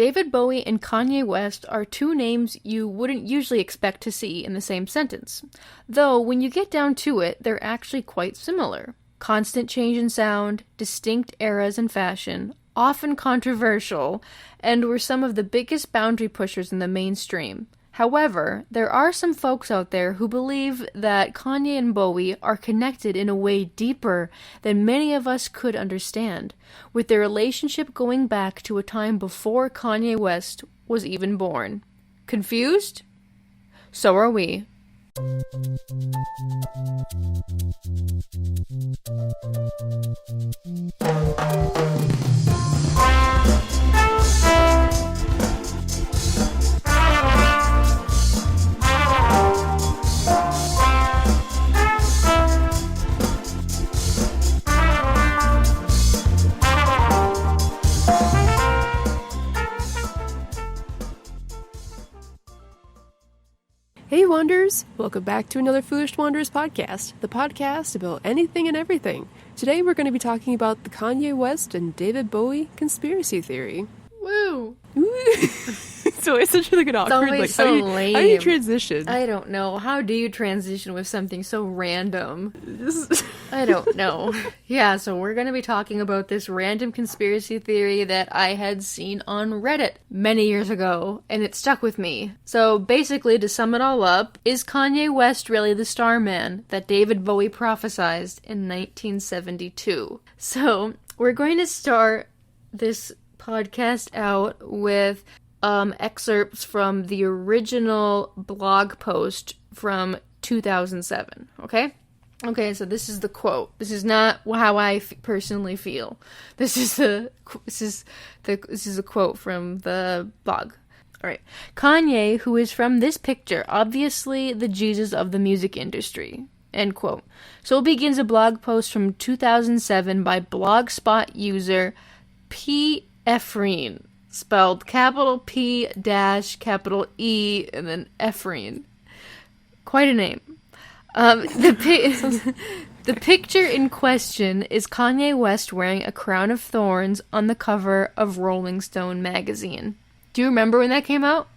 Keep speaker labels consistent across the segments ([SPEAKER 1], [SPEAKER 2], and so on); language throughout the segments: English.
[SPEAKER 1] David Bowie and Kanye West are two names you wouldn't usually expect to see in the same sentence. Though, when you get down to it, they're actually quite similar. Constant change in sound, distinct eras in fashion, often controversial, and were some of the biggest boundary pushers in the mainstream. However, there are some folks out there who believe that Kanye and Bowie are connected in a way deeper than many of us could understand, with their relationship going back to a time before Kanye West was even born. Confused? So are we.
[SPEAKER 2] Hey Wanderers! Welcome back to another Foolish Wanderers podcast, the podcast about anything and everything. Today we're going to be talking about the Kanye West and David Bowie conspiracy theory.
[SPEAKER 1] Woo!
[SPEAKER 2] So it's such like an awkward,
[SPEAKER 1] like so lame.
[SPEAKER 2] How do you transition?
[SPEAKER 1] I don't know. How do you transition with something so random? I don't know. Yeah, so we're going to be talking about this random conspiracy theory that I had seen on Reddit many years ago, and it stuck with me. So basically, to sum it all up, is Kanye West really the Starman that David Bowie prophesized in 1972? So we're going to start this podcast out with excerpts from the original blog post from 2007, okay? Okay, so this is the quote. This is not how I personally feel. This is a quote from the blog. All right. Kanye, who is from this picture, obviously the Jesus of the music industry. End quote. So begins a blog post from 2007 by Blogspot user P. Ephraim, spelled capital P dash capital E and then Ephraim. Quite a name. The picture in question is Kanye West wearing a crown of thorns on the cover of Rolling Stone magazine. Do you remember when that came out?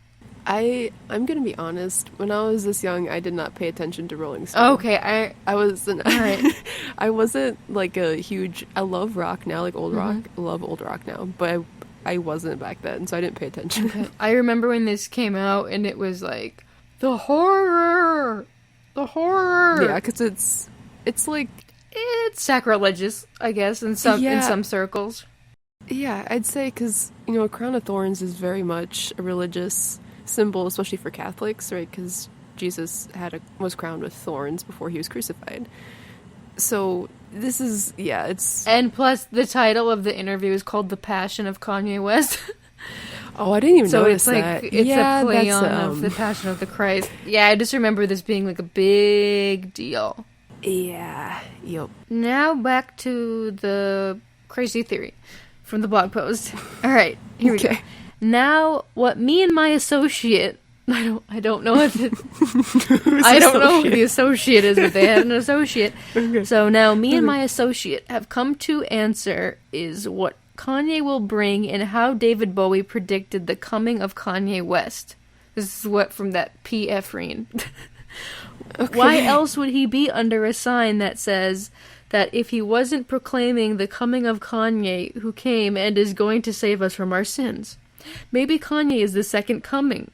[SPEAKER 2] I'm gonna be honest. When I was this young, I did not pay attention to Rolling Stone.
[SPEAKER 1] Okay,
[SPEAKER 2] I wasn't.
[SPEAKER 1] All right.
[SPEAKER 2] I wasn't like a huge. I love rock now, like old rock. I love old rock now, but I wasn't back then, so I didn't pay attention.
[SPEAKER 1] Okay. I remember when this came out, and it was like the horror.
[SPEAKER 2] Yeah, because it's like
[SPEAKER 1] it's sacrilegious, I guess, in some circles.
[SPEAKER 2] Yeah, I'd say because a crown of thorns is very much a religious symbol, especially for Catholics, right? Because Jesus was crowned with thorns before he was crucified. So this is it's
[SPEAKER 1] and plus the title of the interview is called "The Passion of Kanye West."
[SPEAKER 2] Oh, I didn't even notice
[SPEAKER 1] so it's like
[SPEAKER 2] that.
[SPEAKER 1] It's a play on of the Passion of the Christ. Yeah, I just remember this being like a big deal.
[SPEAKER 2] Yeah. Yep.
[SPEAKER 1] Now back to the crazy theory from the blog post. All right, here we go. Now, what me and my associate, I don't know if I don't know who the associate is, but they had an associate.
[SPEAKER 2] Okay.
[SPEAKER 1] So now me and my associate have come to answer is what Kanye will bring and how David Bowie predicted the coming of Kanye West. This is what from that P. Ephraim.
[SPEAKER 2] Okay.
[SPEAKER 1] Why else would he be under a sign that says that if he wasn't proclaiming the coming of Kanye who came and is going to save us from our sins? Maybe Kanye is the second coming.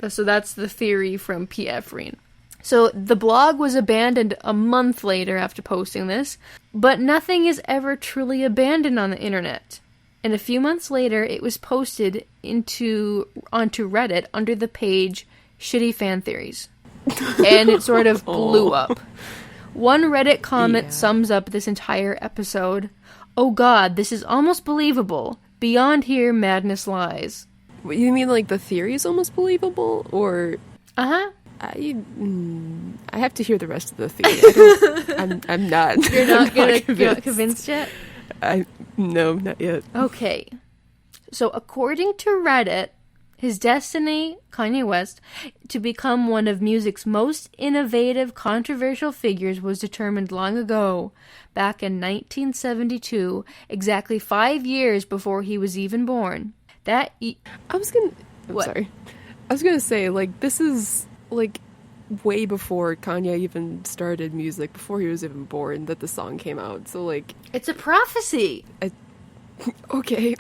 [SPEAKER 1] So that's the theory from P. Ephraim. So the blog was abandoned a month later after posting this, but nothing is ever truly abandoned on the internet. And a few months later, it was posted onto Reddit under the page Shitty Fan Theories. And it sort of blew up. One Reddit comment sums up this entire episode. Oh god, this is almost believable. Beyond here, madness lies.
[SPEAKER 2] You mean like the theory is almost believable? Or...
[SPEAKER 1] Uh-huh.
[SPEAKER 2] I have to hear the rest of the theory. I'm not.
[SPEAKER 1] You're not convinced yet?
[SPEAKER 2] No, not yet.
[SPEAKER 1] Okay. So according to Reddit, his destiny, Kanye West, to become one of music's most innovative, controversial figures was determined long ago, back in 1972, exactly 5 years before he was even born.
[SPEAKER 2] I was gonna... I'm
[SPEAKER 1] What?
[SPEAKER 2] sorry. I was gonna say, like, this is, like, way before Kanye even started music, before he was even born, that the song came out. So, like...
[SPEAKER 1] It's a prophecy!
[SPEAKER 2] Okay.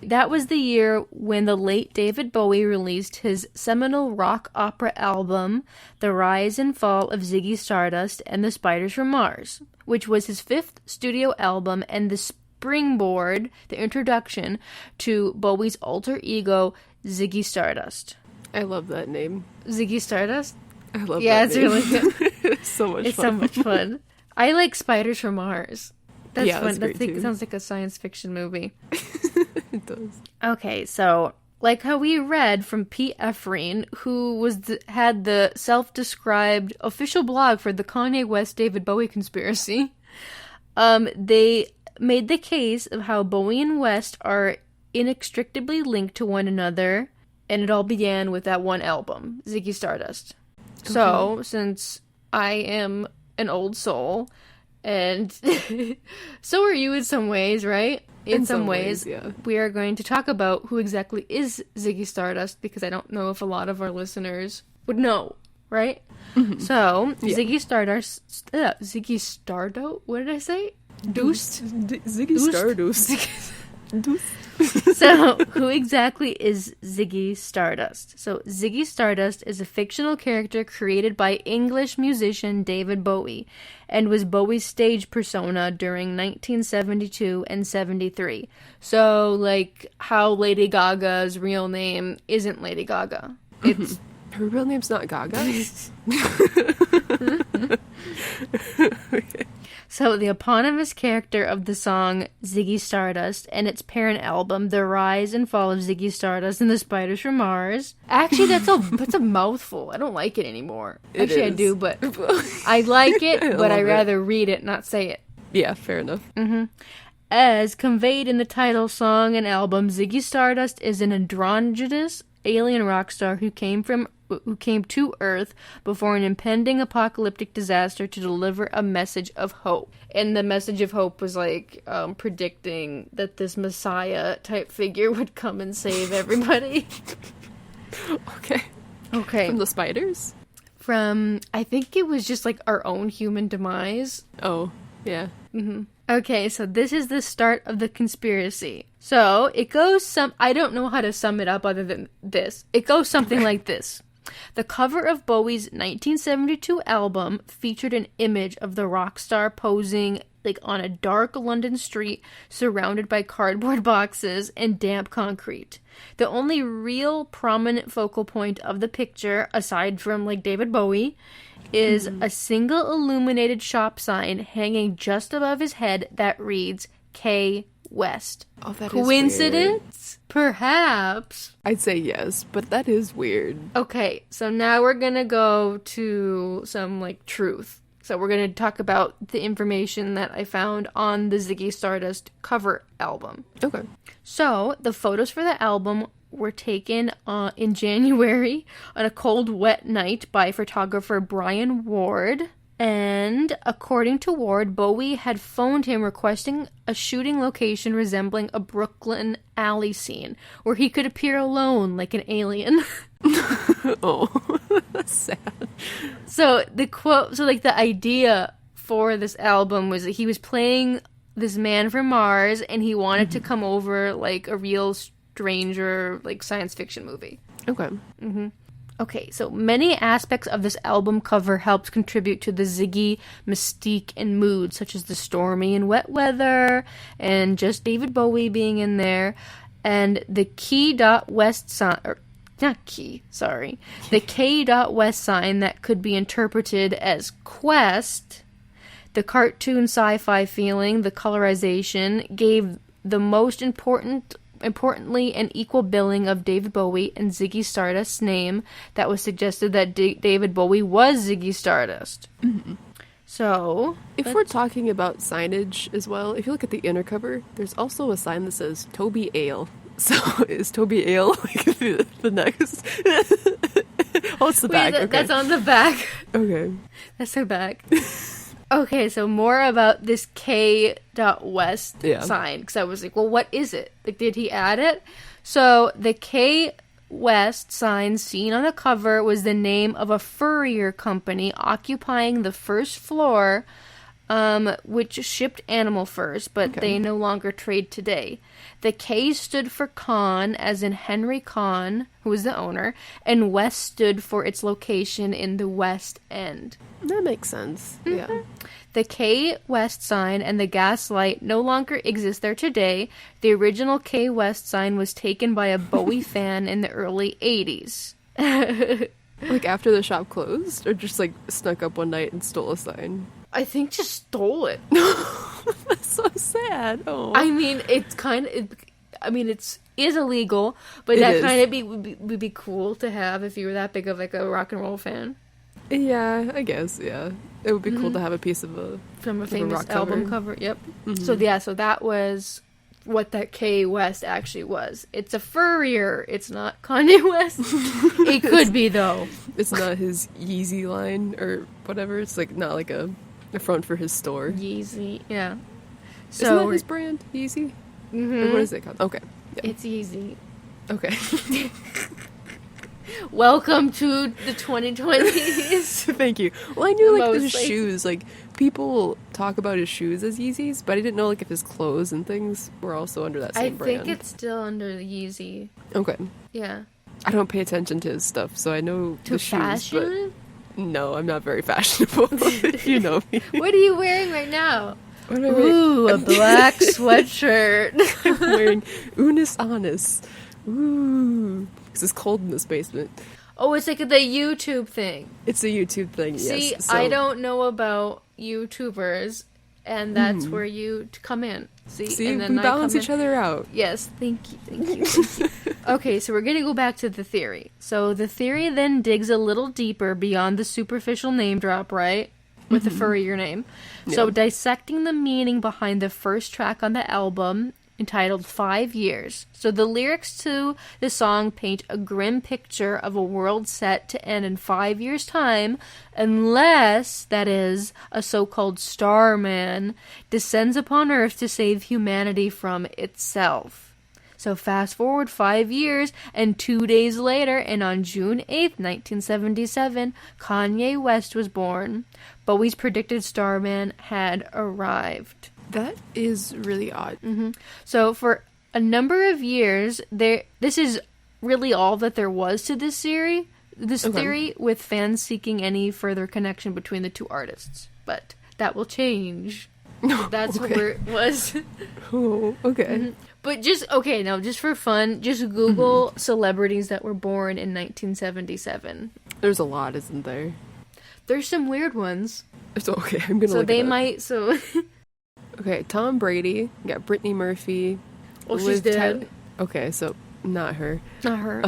[SPEAKER 1] That was the year when the late David Bowie released his seminal rock opera album, The Rise and Fall of Ziggy Stardust and the Spiders from Mars, which was his 5th studio album and the springboard, the introduction to Bowie's alter ego, Ziggy Stardust.
[SPEAKER 2] I love that name.
[SPEAKER 1] Ziggy Stardust?
[SPEAKER 2] I love
[SPEAKER 1] Yeah,
[SPEAKER 2] that
[SPEAKER 1] it's
[SPEAKER 2] name.
[SPEAKER 1] really good.
[SPEAKER 2] It's so much
[SPEAKER 1] It's
[SPEAKER 2] fun.
[SPEAKER 1] so much fun. I like Spiders from Mars. That's
[SPEAKER 2] Yeah,
[SPEAKER 1] fun.
[SPEAKER 2] that's great,
[SPEAKER 1] That
[SPEAKER 2] too.
[SPEAKER 1] sounds like a science fiction movie.
[SPEAKER 2] It does.
[SPEAKER 1] Okay, so like how we read from Pete Efreen, who had the self-described official blog for the Kanye West David Bowie conspiracy, they made the case of how Bowie and West are inextricably linked to one another, and it all began with that one album, Ziggy Stardust. Okay. So, since I am an old soul, and so are you in some ways, right? In some ways,
[SPEAKER 2] yeah.
[SPEAKER 1] We are going to talk about who exactly is Ziggy Stardust, because I don't know if a lot of our listeners would know, right?
[SPEAKER 2] Mm-hmm.
[SPEAKER 1] So,
[SPEAKER 2] Yeah.
[SPEAKER 1] Ziggy Stardust, what did I say? Deuced?
[SPEAKER 2] Ziggy Stardust.
[SPEAKER 1] So, who exactly is Ziggy Stardust? So, Ziggy Stardust is a fictional character created by English musician David Bowie and was Bowie's stage persona during 1972 and 73. So, like, how Lady Gaga's real name isn't Lady Gaga. It's...
[SPEAKER 2] Her real name's not Gaga?
[SPEAKER 1] Okay. So, the eponymous character of the song Ziggy Stardust and its parent album, The Rise and Fall of Ziggy Stardust and the Spiders from Mars. Actually, that's a mouthful. I don't like it anymore. Actually, I do, but I like it, but I'd rather read it, not say it.
[SPEAKER 2] Yeah, fair enough.
[SPEAKER 1] Mm-hmm. As conveyed in the title song and album, Ziggy Stardust is an androgynous alien rock star who came to Earth before an impending apocalyptic disaster to deliver a message of hope. And the message of hope was like predicting that this Messiah type figure would come and save everybody.
[SPEAKER 2] Okay. From the spiders?
[SPEAKER 1] From, I think it was just like our own human demise.
[SPEAKER 2] Oh, yeah.
[SPEAKER 1] Mm-hmm. Okay, so this is the start of the conspiracy. So, it goes I don't know how to sum it up other than this. It goes something like this. The cover of Bowie's 1972 album featured an image of the rock star posing like on a dark London street surrounded by cardboard boxes and damp concrete. The only real prominent focal point of the picture, aside from like David Bowie, is a single illuminated shop sign hanging just above his head that reads K West.
[SPEAKER 2] Oh, that
[SPEAKER 1] Coincidence?
[SPEAKER 2] is weird.
[SPEAKER 1] Perhaps.
[SPEAKER 2] I'd say yes, but that is weird.
[SPEAKER 1] Okay, so now we're gonna go to some, like, truth. So we're gonna talk about the information that I found on the Ziggy Stardust cover album.
[SPEAKER 2] Okay.
[SPEAKER 1] So, the photos for the album were taken in January on a cold, wet night by photographer Brian Ward. And according to Ward, Bowie had phoned him requesting a shooting location resembling a Brooklyn alley scene where he could appear alone like an alien.
[SPEAKER 2] Oh, that's sad.
[SPEAKER 1] So the idea for this album was that he was playing this man from Mars and he wanted to come over like a real stranger, like science fiction movie.
[SPEAKER 2] Okay.
[SPEAKER 1] Mm-hmm. Okay, so many aspects of this album cover helped contribute to the Ziggy mystique and mood, such as the stormy and wet weather, and just David Bowie being in there, and the K.West sign, the K.West sign that could be interpreted as quest, the cartoon sci-fi feeling, the colorization, gave the most importantly an equal billing of David Bowie and Ziggy Stardust's name that was suggested that David Bowie was Ziggy Stardust. Mm-hmm. So,
[SPEAKER 2] if we're talking about signage as well, if you look at the inner cover, there's also a sign that says Toby Ale. So, is Toby Ale like the next? Oh, it's the back. Okay.
[SPEAKER 1] That's on the back.
[SPEAKER 2] Okay.
[SPEAKER 1] That's the back. Okay, so more about this K.West
[SPEAKER 2] Yeah.
[SPEAKER 1] sign. Because I was like, well, what is it? Like, did he add it? So the K West sign seen on the cover was the name of a furrier company occupying the first floor, which shipped animal furs, but they no longer trade today. The K stood for Con, as in Henry Con, who was the owner, and West stood for its location in the West End.
[SPEAKER 2] That makes sense. Yeah.
[SPEAKER 1] The K West sign and the gas light no longer exist there today. The original K West sign was taken by a Bowie fan in the early 80s.
[SPEAKER 2] Like after the shop closed, or just like snuck up one night and stole a sign?
[SPEAKER 1] I think just stole it.
[SPEAKER 2] That's so sad. Oh.
[SPEAKER 1] I mean, it's kind of... it's illegal, but
[SPEAKER 2] It
[SPEAKER 1] that
[SPEAKER 2] is.
[SPEAKER 1] kind of would be cool to have if you were that big of like a rock and roll fan.
[SPEAKER 2] Yeah, I guess, yeah. It would be cool to have a piece of a...
[SPEAKER 1] From a
[SPEAKER 2] Of a
[SPEAKER 1] famous
[SPEAKER 2] rock
[SPEAKER 1] album cover. Yep. So that was what that K West actually was. It's a furrier. It's not Kanye West. It could be, though.
[SPEAKER 2] It's not his Yeezy line or whatever. It's like not like a front for his store.
[SPEAKER 1] Yeezy. Yeah.
[SPEAKER 2] Isn't
[SPEAKER 1] So
[SPEAKER 2] that his brand? Yeezy? Or what is it called? Okay. Yeah.
[SPEAKER 1] it's Yeezy.
[SPEAKER 2] Okay.
[SPEAKER 1] Welcome to the 2020s.
[SPEAKER 2] Thank you. Well, I knew like his
[SPEAKER 1] Mostly.
[SPEAKER 2] shoes. Like people talk about his shoes as Yeezys, but I didn't know like if his clothes and things were also under that
[SPEAKER 1] I
[SPEAKER 2] same brand.
[SPEAKER 1] think it's still under the Yeezy.
[SPEAKER 2] Okay.
[SPEAKER 1] Yeah.
[SPEAKER 2] I don't pay attention to his stuff, so I know
[SPEAKER 1] To
[SPEAKER 2] the shoes.
[SPEAKER 1] fashion?
[SPEAKER 2] But no, I'm not very fashionable. If you know me.
[SPEAKER 1] What are you wearing right now?
[SPEAKER 2] What am I wearing?
[SPEAKER 1] Ooh, a black sweatshirt.
[SPEAKER 2] I'm wearing Unis Honest. Ooh. Because it's cold in this basement.
[SPEAKER 1] Oh, it's like the YouTube thing.
[SPEAKER 2] It's a YouTube thing,
[SPEAKER 1] See,
[SPEAKER 2] yes. So,
[SPEAKER 1] I don't know about YouTubers, and that's where you come in.
[SPEAKER 2] See,
[SPEAKER 1] and
[SPEAKER 2] we balance each other out.
[SPEAKER 1] Yes, thank you. Okay, so we're going to go back to the theory. So the theory then digs a little deeper beyond the superficial name drop, right? With the furrier name. So
[SPEAKER 2] Yeah.
[SPEAKER 1] dissecting the meaning behind the first track on the album, entitled 5 Years. So the lyrics to the song paint a grim picture of a world set to end in 5 years' time, unless, that is, a so-called Starman descends upon Earth to save humanity from itself. So fast forward 5 years, and 2 days later, and on June 8th, 1977, Kanye West was born. Bowie's predicted Starman had arrived.
[SPEAKER 2] That is really odd.
[SPEAKER 1] So for a number of years, this is really all that there was to this theory, with fans seeking any further connection between the two artists. But that will change. That's
[SPEAKER 2] Okay.
[SPEAKER 1] where it was.
[SPEAKER 2] Oh, okay.
[SPEAKER 1] But just for fun, just Google celebrities that were born in 1977.
[SPEAKER 2] There's a lot, isn't there?
[SPEAKER 1] There's some weird ones.
[SPEAKER 2] It's okay. I'm gonna.
[SPEAKER 1] So
[SPEAKER 2] look
[SPEAKER 1] they
[SPEAKER 2] it up.
[SPEAKER 1] might. So
[SPEAKER 2] Okay, Tom Brady. You got Brittany Murphy.
[SPEAKER 1] well, she's
[SPEAKER 2] Liv
[SPEAKER 1] dead.
[SPEAKER 2] Okay, so not her.
[SPEAKER 1] Not her.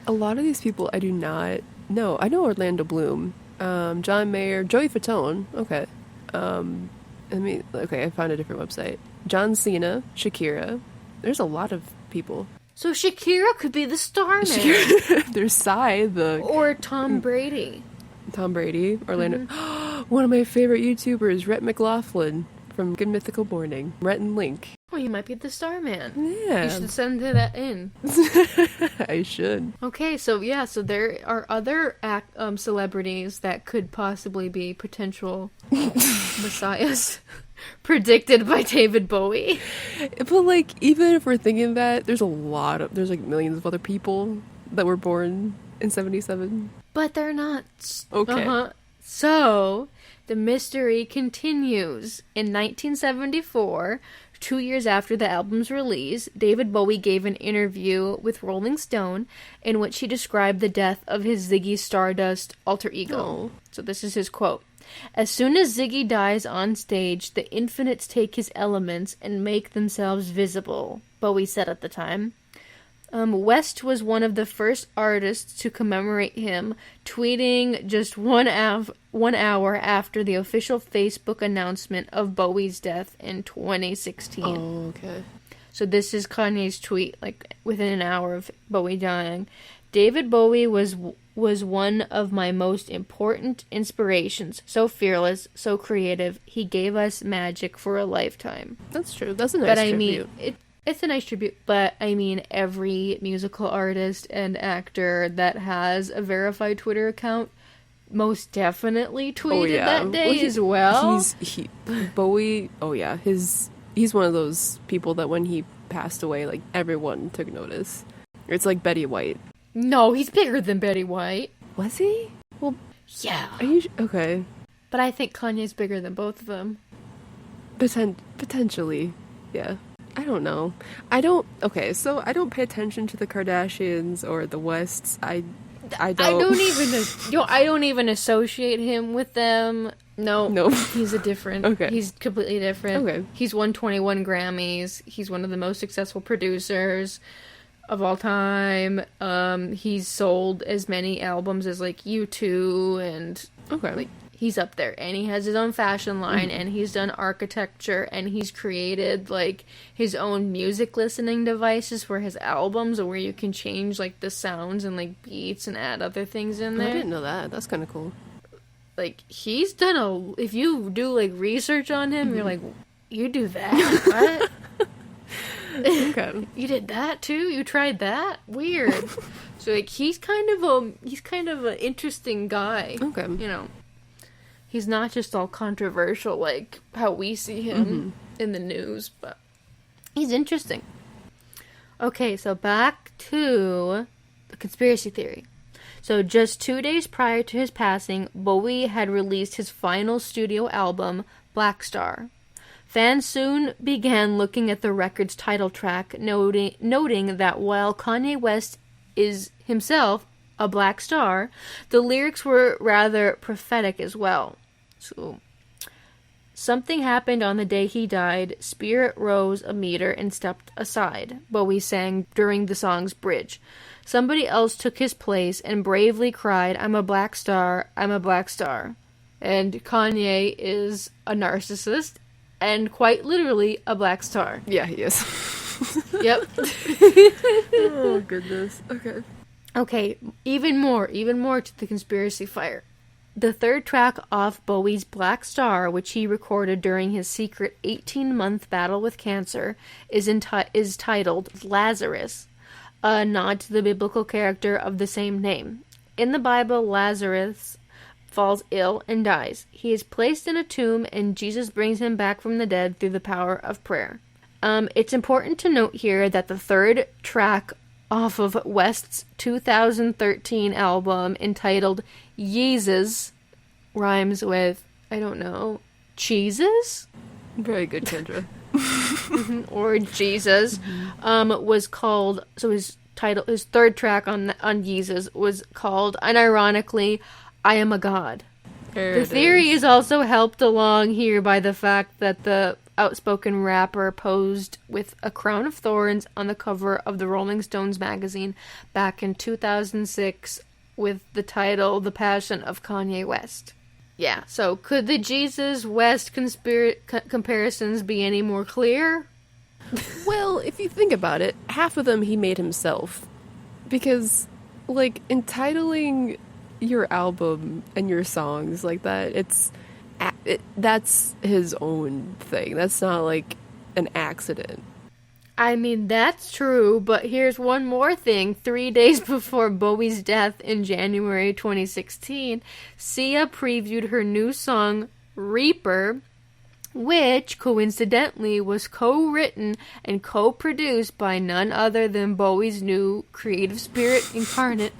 [SPEAKER 2] A lot of these people I do not know. I know Orlando Bloom, John Mayer, Joey Fatone. Okay. I found a different website. John Cena, Shakira. There's a lot of people.
[SPEAKER 1] So Shakira could be the Starman.
[SPEAKER 2] There's Psy, the
[SPEAKER 1] Or Tom Brady.
[SPEAKER 2] Tom Brady, Orlando. One of my favorite YouTubers, Rhett McLaughlin from Good Mythical Morning. Rhett and Link.
[SPEAKER 1] Oh, you might be the Starman.
[SPEAKER 2] Yeah.
[SPEAKER 1] You should send that in.
[SPEAKER 2] I should.
[SPEAKER 1] Okay, so there are other celebrities that could possibly be potential messiahs predicted by David Bowie.
[SPEAKER 2] But like, even if we're thinking that, there's like millions of other people that were born in 77.
[SPEAKER 1] But they're not.
[SPEAKER 2] Okay.
[SPEAKER 1] So, the mystery continues. In 1974, 2 years after the album's release, David Bowie gave an interview with Rolling Stone in which he described the death of his Ziggy Stardust alter ego.
[SPEAKER 2] Oh.
[SPEAKER 1] So this is his quote. "As soon as Ziggy dies on stage, the infinites take his elements and make themselves visible," Bowie said at the time. West was one of the first artists to commemorate him, tweeting just 1 hour after the official Facebook announcement of Bowie's death in 2016.
[SPEAKER 2] Oh, okay.
[SPEAKER 1] So this is Kanye's tweet, like within an hour of Bowie dying. David Bowie was was one of my most important inspirations. So fearless, so creative. He gave us magic for a lifetime.
[SPEAKER 2] That's true. That's a nice tribute.
[SPEAKER 1] It's a nice tribute, but I mean, every musical artist and actor that has a verified Twitter account most definitely tweeted that day as well.
[SPEAKER 2] Bowie, he's one of those people that when he passed away, like, everyone took notice. It's like Betty White.
[SPEAKER 1] No, he's bigger than Betty White.
[SPEAKER 2] Was he? Well,
[SPEAKER 1] yeah.
[SPEAKER 2] Okay.
[SPEAKER 1] But I think Kanye's bigger than both of them.
[SPEAKER 2] Potentially, yeah. I don't know. I don't pay attention to the Kardashians or the Wests. I don't even associate him with them. No. He's he's completely different. Okay.
[SPEAKER 1] He's won 21 Grammys. He's one of the most successful producers of all time. He's sold as many albums as like U2 and like he's up there, and he has his own fashion line, and he's done architecture, and he's created like his own music listening devices for his albums, where you can change like the sounds and like beats and add other things in there.
[SPEAKER 2] I didn't know that. That's kind of cool.
[SPEAKER 1] Like, he's done if you do like research on him, you're like, you do that? What?
[SPEAKER 2] Okay.
[SPEAKER 1] You did that too? You tried that? Weird. So like he's kind of an interesting guy.
[SPEAKER 2] Okay.
[SPEAKER 1] You know. He's not just all controversial like how we see him in the news, but he's interesting. Okay, so back to the conspiracy theory. So just 2 days prior to his passing, Bowie had released his final studio album, Black Star. Fans soon began looking at the record's title track, noting that while Kanye West is himself a black star, the lyrics were rather prophetic as well. So, something happened on the day he died. Spirit rose a meter and stepped aside, Bowie sang during the song's bridge. Somebody else took his place and bravely cried, "I'm a black star, I'm a black star." And Kanye is a narcissist and quite literally a black star.
[SPEAKER 2] Yeah, he is.
[SPEAKER 1] Yep.
[SPEAKER 2] Oh, goodness.
[SPEAKER 1] Okay, even more to the conspiracy fire. The third track off Bowie's Black Star, which he recorded during his secret 18-month battle with cancer, is titled Lazarus, a nod to the biblical character of the same name. In the Bible, Lazarus falls ill and dies. He is placed in a tomb, and Jesus brings him back from the dead through the power of prayer. It's important to note here that the third track off of West's 2013 album, entitled Yeezus, rhymes with, I don't know, cheeses?
[SPEAKER 2] Very good, Kendra.
[SPEAKER 1] Or Jesus, was called, so his third track on Yeezus was called, unironically, I Am a God. The theory is also helped along here by the fact that the outspoken rapper posed with a crown of thorns on the cover of the Rolling Stones magazine back in 2006 with the title The Passion of Kanye West. Yeah, so could the Jesus-West comparisons be any more clear?
[SPEAKER 2] Well, if you think about it, half of them he made himself. Because, like, entitling your album and your songs like that, that's his own thing. That's not like an accident.
[SPEAKER 1] I mean, that's true, but here's one more thing. 3 days before Bowie's death in January 2016, Sia previewed her new song, Reaper, which, coincidentally, was co-written and co-produced by none other than Bowie's new creative spirit incarnate,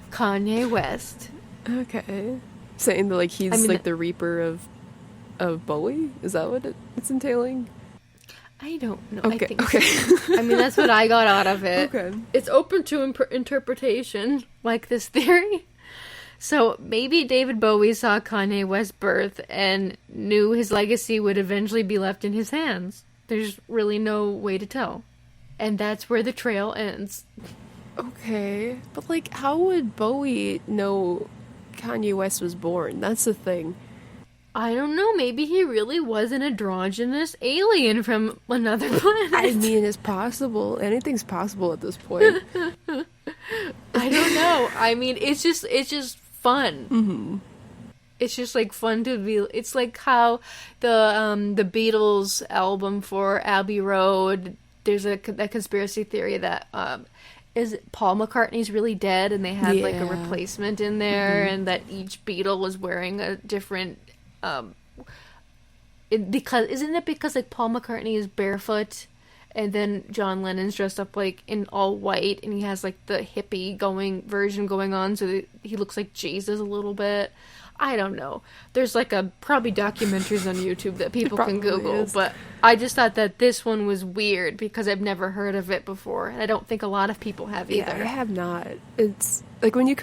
[SPEAKER 1] Kanye West.
[SPEAKER 2] Okay. Saying that, like, he's like the Reaper of Bowie? Is that what it's entailing?
[SPEAKER 1] I don't know.
[SPEAKER 2] Okay.
[SPEAKER 1] I mean, that's what I got out of it.
[SPEAKER 2] Okay.
[SPEAKER 1] It's open to interpretation, like this theory. So maybe David Bowie saw Kanye West's birth and knew his legacy would eventually be left in his hands. There's really no way to tell. And that's where the trail ends.
[SPEAKER 2] Okay. But, like, how would Bowie know Kanye West was born? That's the thing.
[SPEAKER 1] I don't know. Maybe he really was an androgynous alien from another planet.
[SPEAKER 2] I mean, it's possible. Anything's possible at this point.
[SPEAKER 1] I don't know. I mean, it's just fun.
[SPEAKER 2] Mm-hmm.
[SPEAKER 1] It's just like fun to be. It's like how the Beatles album for Abbey Road. There's a conspiracy theory that is Paul McCartney's really dead, and they had like a replacement in there, and that each Beatle was wearing a different. Because like Paul McCartney is barefoot, and then John Lennon's dressed up like in all white, and he has like the hippie version going on, so that he looks like Jesus a little bit. I don't know. There's like probably documentaries on YouTube that people can Google, but I just thought that this one was weird because I've never heard of it before, and I don't think a lot of people have either.
[SPEAKER 2] Yeah, I have not. It's like when you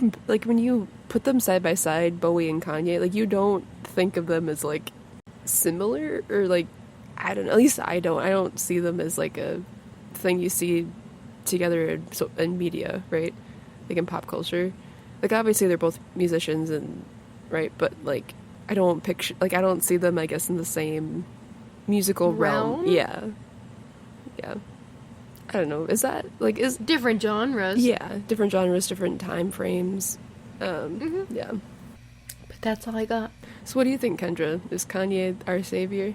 [SPEAKER 2] put them side by side, Bowie and Kanye, like you don't think of them as like similar or like I don't know. At least I don't see them as like a thing you see together in media, right? Like in pop culture. Like obviously they're both musicians and. Right, but like I don't see them, I guess, in the same musical realm. Yeah. I don't know. Is that like is
[SPEAKER 1] different genres?
[SPEAKER 2] Yeah, different genres, different time frames. Yeah.
[SPEAKER 1] But that's all I got.
[SPEAKER 2] So, what do you think, Kendra? Is Kanye our savior?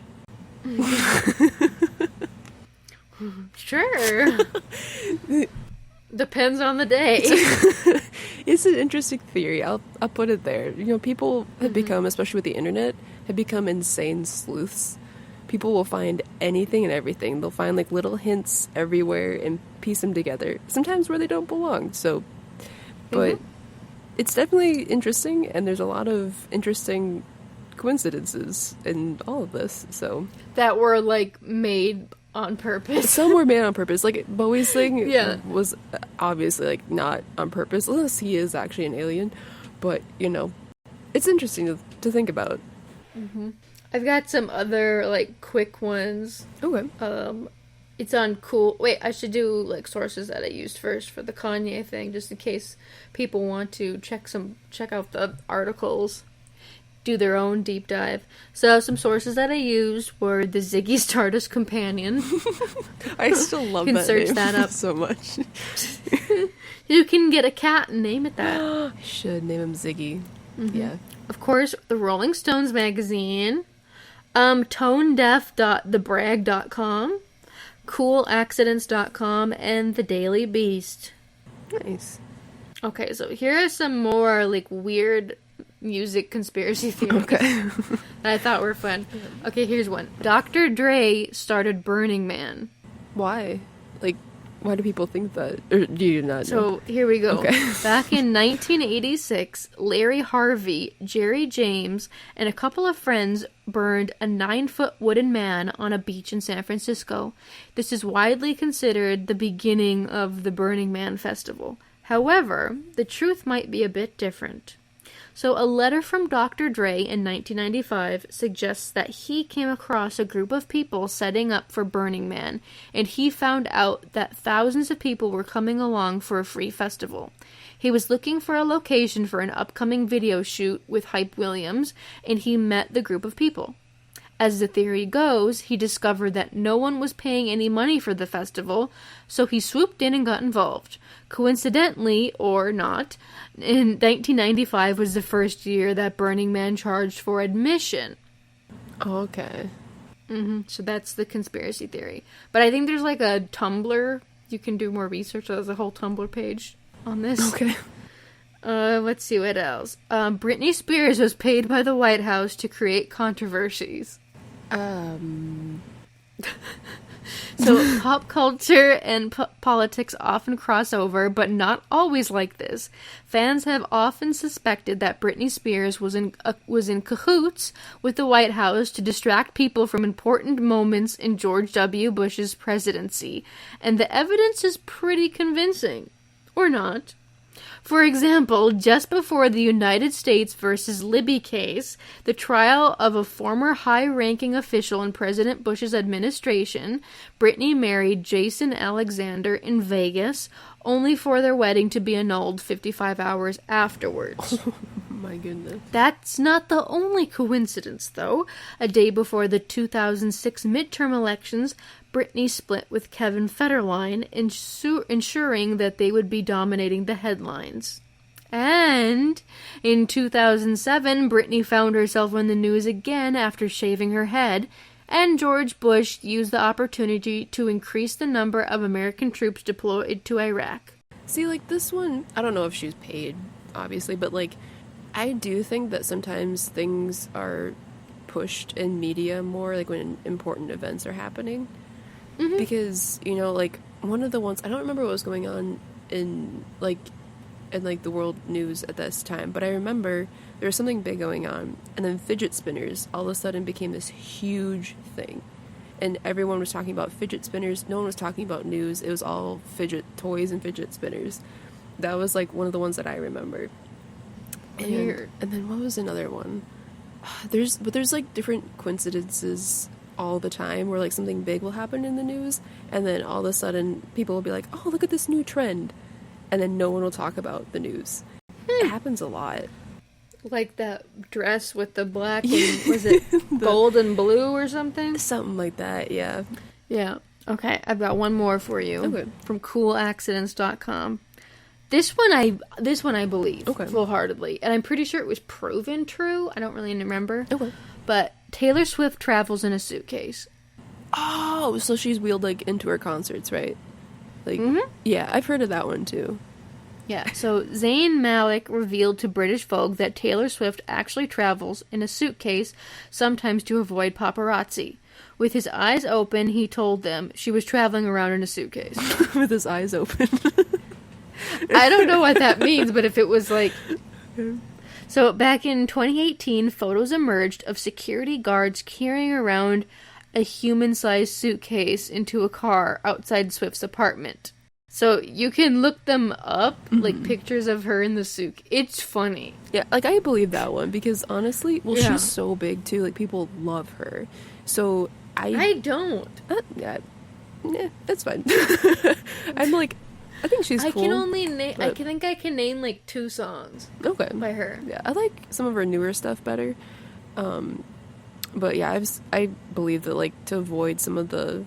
[SPEAKER 1] Sure. Depends on the day.
[SPEAKER 2] It's an interesting theory. I'll put it there. You know, people have become, especially with the internet, have become insane sleuths. People will find anything and everything. They'll find like little hints everywhere and piece them together. Sometimes where they don't belong. So, but it's definitely interesting, and there's a lot of interesting coincidences in all of this. So
[SPEAKER 1] that were like made on purpose.
[SPEAKER 2] Some were made on purpose. Like Bowie's thing was obviously like not on purpose, unless he is actually an alien. But you know, it's interesting to think about.
[SPEAKER 1] I've got some other like quick ones.
[SPEAKER 2] Okay.
[SPEAKER 1] It's on cool. Wait, I should do like sources that I used first for the Kanye thing, just in case people want to check out the articles. Do their own deep dive. So some sources that I used were the Ziggy Stardust Companion.
[SPEAKER 2] I still love
[SPEAKER 1] you can
[SPEAKER 2] that
[SPEAKER 1] search
[SPEAKER 2] name
[SPEAKER 1] that up
[SPEAKER 2] so much.
[SPEAKER 1] You can get a cat and name it that.
[SPEAKER 2] I should name him Ziggy. Yeah.
[SPEAKER 1] Of course, the Rolling Stones magazine, tonedeaf.thebrag.com, coolaccidents.com, and the Daily Beast.
[SPEAKER 2] Nice.
[SPEAKER 1] Okay, so here are some more like weird music conspiracy theories that I thought were fun. Okay, here's one. Dr. Dre started Burning Man.
[SPEAKER 2] Why? Like, why do people think that? Or do you not know?
[SPEAKER 1] So, here we go.
[SPEAKER 2] Okay.
[SPEAKER 1] Back in 1986, Larry Harvey, Jerry James, and a couple of friends burned a 9-foot wooden man on a beach in San Francisco. This is widely considered the beginning of the Burning Man festival. However, the truth might be a bit different. So a letter from Dr. Dre in 1995 suggests that he came across a group of people setting up for Burning Man, and he found out that thousands of people were coming along for a free festival. He was looking for a location for an upcoming video shoot with Hype Williams, and he met the group of people. As the theory goes, he discovered that no one was paying any money for the festival, so he swooped in and got involved. Coincidentally, or not, in 1995 was the first year that Burning Man charged for admission.
[SPEAKER 2] Okay.
[SPEAKER 1] So that's the conspiracy theory. But I think there's like a Tumblr. You can do more research. There's a whole Tumblr page on this.
[SPEAKER 2] Okay.
[SPEAKER 1] Let's see what else. Britney Spears was paid by the White House to create controversies. So pop culture and politics often cross over, but not always like this. Fans have often suspected that Britney Spears was in cahoots with the White House to distract people from important moments in George W. Bush's presidency, and the evidence is pretty convincing. Or not. For example, just before the United States versus Libby case, the trial of a former high-ranking official in President Bush's administration, Britney married Jason Alexander in Vegas, only for their wedding to be annulled 55 hours afterwards.
[SPEAKER 2] Oh my goodness.
[SPEAKER 1] That's not the only coincidence, though. A day before the 2006 midterm elections, Britney split with Kevin Federline, ensuring that they would be dominating the headlines. And in 2007, Britney found herself in the news again after shaving her head, and George Bush used the opportunity to increase the number of American troops deployed to Iraq.
[SPEAKER 2] See, like, this one, I don't know if she was paid, obviously, but, like, I do think that sometimes things are pushed in media more, like, when important events are happening. Mm-hmm. Because, you know, like, one of the ones, I don't remember what was going on in the world news at this time, but I remember there was something big going on, and then fidget spinners all of a sudden became this huge thing. And everyone was talking about fidget spinners. No one was talking about news. It was all fidget toys and fidget spinners. That was, like, one of the ones that I remember.
[SPEAKER 1] Weird.
[SPEAKER 2] And then what was another one? There's like different coincidences all the time where, like, something big will happen in the news, and then all of a sudden people will be like, oh, look at this new trend, and then no one will talk about the news. It happens a lot.
[SPEAKER 1] Like that dress with the black and, was it gold and blue or something?
[SPEAKER 2] Something like that, yeah.
[SPEAKER 1] Yeah. Okay, I've got one more for you.
[SPEAKER 2] Okay.
[SPEAKER 1] From coolaccidents.com. This one I believe full-heartedly, and I'm pretty sure it was proven true. I don't really remember.
[SPEAKER 2] Okay.
[SPEAKER 1] But Taylor Swift travels in a suitcase.
[SPEAKER 2] Oh, so she's wheeled, like, into her concerts, right? Like, yeah, I've heard of that one too.
[SPEAKER 1] Yeah, so Zayn Malik revealed to British Vogue that Taylor Swift actually travels in a suitcase, sometimes to avoid paparazzi. With his eyes open, he told them she was traveling around in a suitcase.
[SPEAKER 2] With his eyes open.
[SPEAKER 1] I don't know what that means, but if it was like... So back in 2018, photos emerged of security guards carrying around a human-sized suitcase into a car outside Swift's apartment. So you can look them up, like pictures of her in the suit. It's funny.
[SPEAKER 2] Yeah, like, I believe that one because honestly, she's so big too. Like, people love her. So
[SPEAKER 1] I don't.
[SPEAKER 2] Yeah, that's fine. I'm like, I think she's cool.
[SPEAKER 1] I can only name. I think I can name like 2 songs.
[SPEAKER 2] Okay.
[SPEAKER 1] By her.
[SPEAKER 2] Yeah, I like some of her newer stuff better. But yeah, I believe that, like, to avoid some of the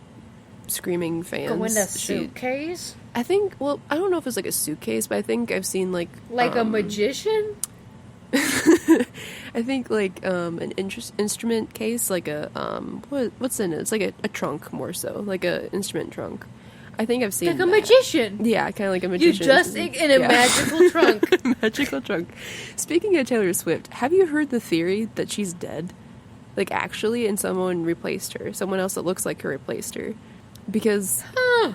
[SPEAKER 2] screaming fans.
[SPEAKER 1] Go in a suitcase?
[SPEAKER 2] I think, well, I don't know if it's like a suitcase, but I think I've seen, like...
[SPEAKER 1] Like a magician?
[SPEAKER 2] I think, like, an instrument case, like a, what's in it? It's like a trunk, more so. Like a instrument trunk. I think I've seen
[SPEAKER 1] like a magician.
[SPEAKER 2] Yeah, kind of like a magician.
[SPEAKER 1] You just in a magical trunk.
[SPEAKER 2] Magical trunk. Speaking of Taylor Swift, have you heard the theory that she's dead? Like, actually, and someone replaced her. Someone else that looks like her replaced her. Because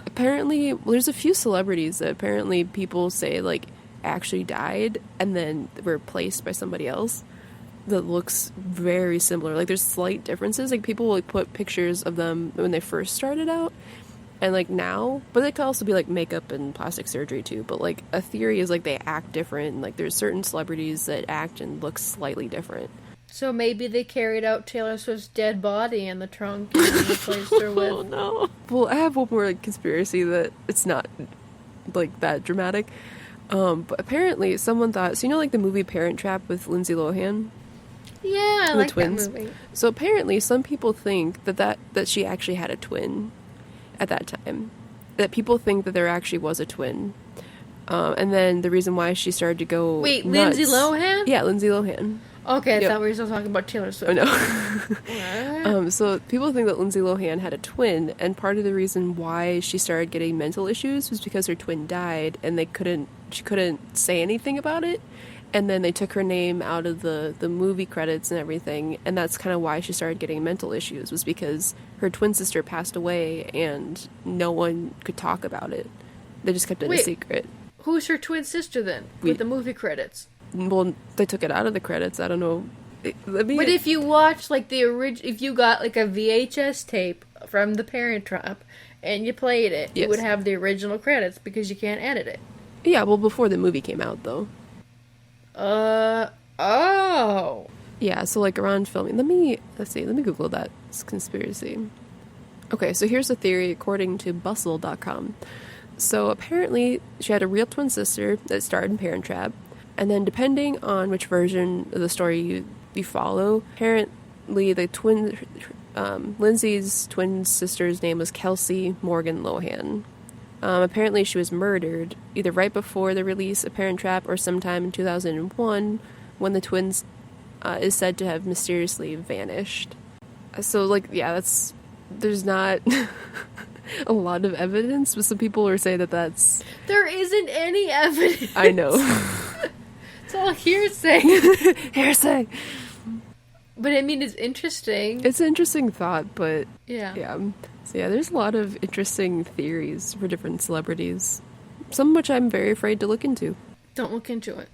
[SPEAKER 2] apparently, well, there's a few celebrities that apparently people say, like, actually died and then were replaced by somebody else that looks very similar. Like, there's slight differences. Like, people will, like, put pictures of them when they first started out and, like, now. But it could also be, like, makeup and plastic surgery, too. But, like, a theory is, like, they act different. And, like, there's certain celebrities that act and look slightly different.
[SPEAKER 1] So maybe they carried out Taylor Swift's dead body in the trunk and replaced her with...
[SPEAKER 2] Oh, no. Well, I have one more, like, conspiracy that it's not, like, that dramatic. But apparently someone thought... So, you know, like, the movie Parent Trap with Lindsay Lohan?
[SPEAKER 1] Yeah, I like twins. That movie.
[SPEAKER 2] So apparently some people think that she actually had a twin at that time. That people think that there actually was a twin. And then the reason why she started to go
[SPEAKER 1] Wait,
[SPEAKER 2] nuts,
[SPEAKER 1] Lindsay Lohan?
[SPEAKER 2] Yeah, Lindsay Lohan.
[SPEAKER 1] Okay, I thought we were still talking about Taylor Swift.
[SPEAKER 2] Oh, no. So people think that Lindsay Lohan had a twin, and part of the reason why she started getting mental issues was because her twin died, and she couldn't say anything about it, and then they took her name out of the movie credits and everything, and that's kind of why she started getting mental issues, was because her twin sister passed away, and no one could talk about it. They just kept it a secret.
[SPEAKER 1] Who's her twin sister, then, with the movie credits?
[SPEAKER 2] Well, they took it out of the credits. I don't know.
[SPEAKER 1] But if you watch, like, if you got, like, a VHS tape from The Parent Trap and you played it, you would have the original credits because you can't edit it.
[SPEAKER 2] Yeah, well, before the movie came out, though.
[SPEAKER 1] Oh.
[SPEAKER 2] Yeah, so, like, around filming. Let me Google that conspiracy. Okay, so here's the theory according to bustle.com. So apparently she had a real twin sister that starred in Parent Trap. And then depending on which version of the story you follow, apparently the Lindsay's twin sister's name was Kelsey Morgan Lohan. Apparently she was murdered either right before the release of Parent Trap or sometime in 2001 when the twins is said to have mysteriously vanished. So, like, yeah, there's not a lot of evidence, but some people are saying that that's...
[SPEAKER 1] There isn't any evidence.
[SPEAKER 2] I know.
[SPEAKER 1] It's all hearsay.
[SPEAKER 2] Hearsay.
[SPEAKER 1] But I mean, it's interesting.
[SPEAKER 2] It's an interesting thought, but...
[SPEAKER 1] Yeah.
[SPEAKER 2] So yeah, there's a lot of interesting theories for different celebrities. Some of which I'm very afraid to look into.
[SPEAKER 1] Don't look into it.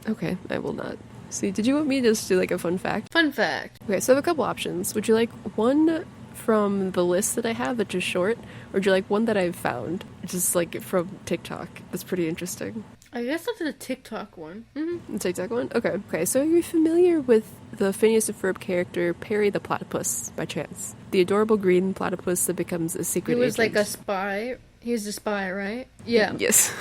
[SPEAKER 2] Okay, I will not. See, did you want me to just do like a fun fact?
[SPEAKER 1] Fun fact.
[SPEAKER 2] Okay, so I have a couple options. Would you like one from the list that I have that's just short? Or would you like one that I've found, just like from TikTok? That's pretty interesting.
[SPEAKER 1] I guess that's the TikTok one. Mm-hmm.
[SPEAKER 2] The TikTok one? Okay, so are you familiar with the Phineas and Ferb character Perry the Platypus, by chance? The adorable green platypus that becomes a secret agent.
[SPEAKER 1] He was like a spy. He was a spy, right? Yeah.
[SPEAKER 2] Yes.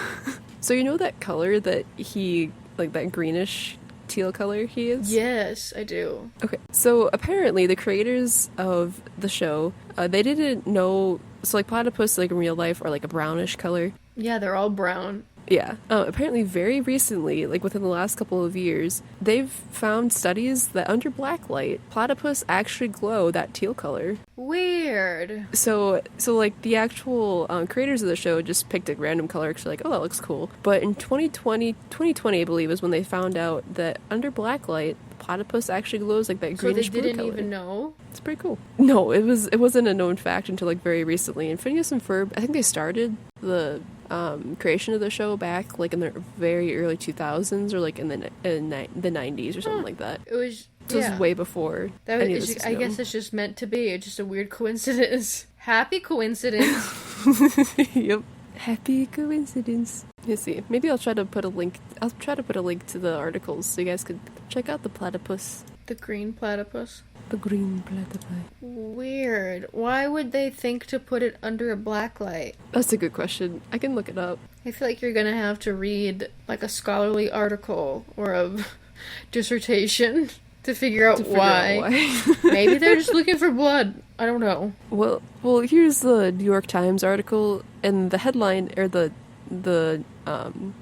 [SPEAKER 2] So you know that color that he, like that greenish teal color he is?
[SPEAKER 1] Yes, I do.
[SPEAKER 2] Okay, so apparently the creators of the show, they didn't know, so like platypus like in real life are like a brownish color.
[SPEAKER 1] Yeah, they're all brown.
[SPEAKER 2] Yeah. Apparently very recently, like within the last couple of years, they've found studies that under black light, platypus actually glow that teal color.
[SPEAKER 1] Weird.
[SPEAKER 2] So like the actual creators of the show just picked a random color because like, oh, that looks cool. But in 2020, I believe, is when they found out that under black light, platypus actually glows like that greenish blue color.
[SPEAKER 1] So they didn't even know?
[SPEAKER 2] It's pretty cool. No, it wasn't a known fact until like very recently. And Phineas and Ferb, I think they started the creation of the show back like in the very early 2000s or like in the 90s or something like that.
[SPEAKER 1] It was
[SPEAKER 2] way before any of this is
[SPEAKER 1] I guess it's just meant to be. It's just a weird coincidence. Happy coincidence.
[SPEAKER 2] Yep. Happy coincidence. Let's see. Maybe I'll try to put a link to the articles so you guys could check out the platypus.
[SPEAKER 1] The green platypus.
[SPEAKER 2] The green platypus.
[SPEAKER 1] Weird. Why would they think to put it under a black light?
[SPEAKER 2] That's a good question. I can look it up.
[SPEAKER 1] I feel like you're gonna have to read like a scholarly article or a dissertation to figure out why. Maybe they're just looking for blood. I don't know.
[SPEAKER 2] Well, here's the New York Times article, and the headline or the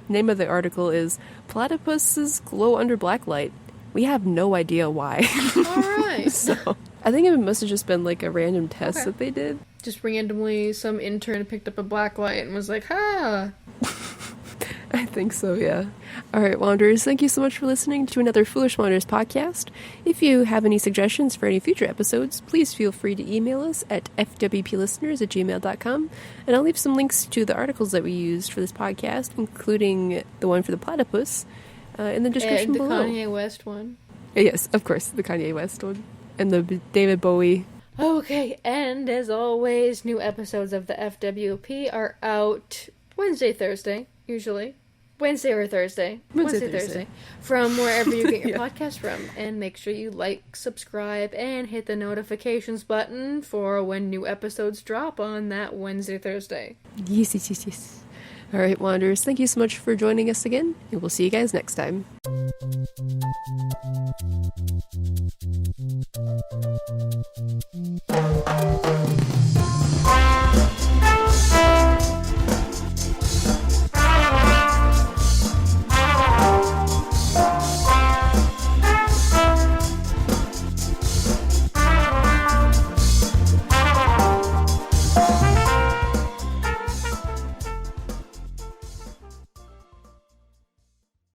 [SPEAKER 2] name of the article is "Platypuses Glow Under Black Light. We have no idea why."
[SPEAKER 1] Alright.
[SPEAKER 2] So, I think it must have just been like a random test that they did.
[SPEAKER 1] Just randomly, some intern picked up a black light and was like, ha!
[SPEAKER 2] I think so, yeah. Alright, Wanderers, thank you so much for listening to another Foolish Wanderers podcast. If you have any suggestions for any future episodes, please feel free to email us at fwplisteners@gmail.com, and I'll leave some links to the articles that we used for this podcast, including the one for the platypus, in the description below.
[SPEAKER 1] And the Kanye West one.
[SPEAKER 2] Yes, of course, the Kanye West one. And the David Bowie.
[SPEAKER 1] Okay, and as always, new episodes of the FWP are out Wednesday, Thursday, usually. Wednesday or Thursday. Wednesday, Thursday. From wherever you get your podcast from. And make sure you like, subscribe, and hit the notifications button for when new episodes drop on that Wednesday, Thursday.
[SPEAKER 2] Yes. Alright, Wanderers, thank you so much for joining us again, and we'll see you guys next time.